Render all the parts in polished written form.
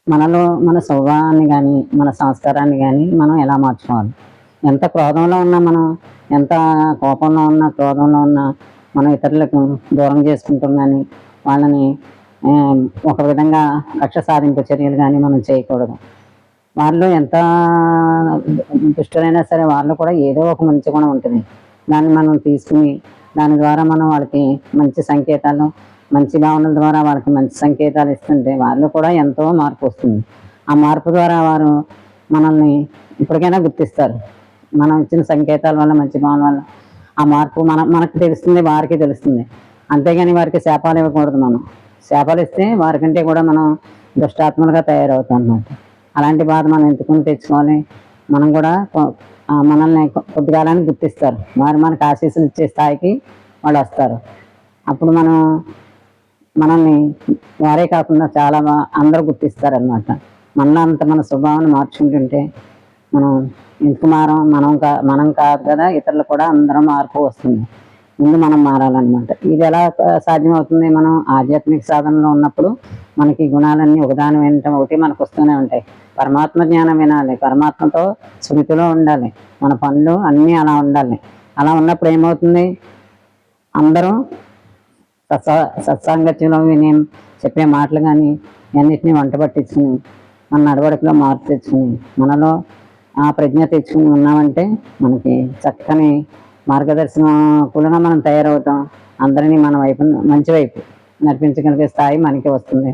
మనలో మన స్వభావాన్ని కానీ మన సంస్కారాన్ని కానీ మనం ఎలా మార్చుకోవాలి. ఎంత క్రోధంలో ఉన్నా మనం, ఎంత కోపంలో ఉన్నా క్రోధంలో ఉన్నా మనం ఇతరులకు దూరం చేసుకుంటాం కానీ వాళ్ళని ఒక విధంగా కక్ష సాధింపు చర్యలు కానీ మనం చేయకూడదు. వాళ్ళు ఎంత దుష్టులైనా సరే వాళ్ళు కూడా ఏదో ఒక మంచి గుణం ఉంటుంది. దాన్ని మనం తీసుకుని దాని ద్వారా మనం వాళ్ళకి మంచి సంకేతాలు, మంచి భావనల ద్వారా వాళ్ళకి మంచి సంకేతాలు ఇస్తుంటే వాళ్ళు కూడా ఎంతో మార్పు వస్తుంది. ఆ మార్పు ద్వారా వారు మనల్ని ఇప్పటికైనా గుర్తిస్తారు. మనం ఇచ్చిన సంకేతాల వల్ల, మంచి భావన వల్ల ఆ మార్పు మనకు తెలుస్తుంది, వారికి తెలుస్తుంది. అంతేగాని వారికి శాపాలు ఇవ్వకూడదు. మనం శాపాలు ఇస్తే వారికంటే కూడా మనం దుష్టాత్మలుగా తయారవుతాం అన్నమాట. అలాంటి బాధ మనం ఎందుకుని తెచ్చుకోవాలి. మనం కూడా మనల్ని కొద్దికాలానికి గుర్తిస్తారు. వారు మనకు ఆశీస్సులు ఇచ్చే స్థాయికి వాళ్ళు వస్తారు. అప్పుడు మనల్ని వారే కాకుండా చాలా అందరూ గుర్తిస్తారనమాట. మనలో అంత మన స్వభావాన్ని మార్చుకుంటుంటే మనం ఎందుకు మనం కాదు కదా, ఇతరులు కూడా అందరం మార్పు వస్తుంది. ముందు మనం మారాలన్నమాట. ఇది ఎలా సాధ్యమవుతుంది? మనం ఆధ్యాత్మిక సాధనలో ఉన్నప్పుడు మనకి గుణాలన్నీ ఒకదాని వెంట ఒకటి మనకు వస్తూనే ఉంటాయి. పరమాత్మ జ్ఞానం వినాలి, పరమాత్మతో స్మృతిలో ఉండాలి, మన పనులు అన్నీ అలా ఉండాలి. అలా ఉన్నప్పుడు ఏమవుతుంది? అందరూ సత్సాంగత్యంలో విని చెప్పే మాటలు కానీ అన్నిటినీ వంట పట్టించుకుని మన నడవడికలో మార్పు తెచ్చుకుని మనలో ఆ ప్రజ్ఞ తెచ్చుకుని ఉన్నామంటే మనకి చక్కని మార్గదర్శనకులుగా మనం తయారవుతాం. అందరినీ మన వైపు, మంచి వైపు నడిపించగలిగే స్థాయి మనకి వస్తుంది.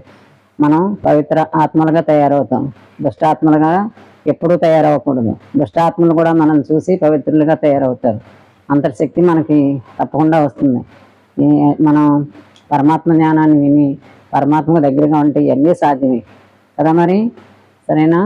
మనం పవిత్ర ఆత్మలుగా తయారవుతాం. దుష్టాత్మలుగా ఎప్పుడూ తయారవ్వకూడదు. దుష్టాత్మలు కూడా మనం చూసి పవిత్రులుగా తయారవుతారు. అంతర్శక్తి మనకి తప్పకుండా వస్తుంది. మనం పరమాత్మ జ్ఞానాన్ని విని పరమాత్మకు దగ్గరగా ఉంటే ఇవన్నీ సాధ్యమే కదా. మరి సరేనా?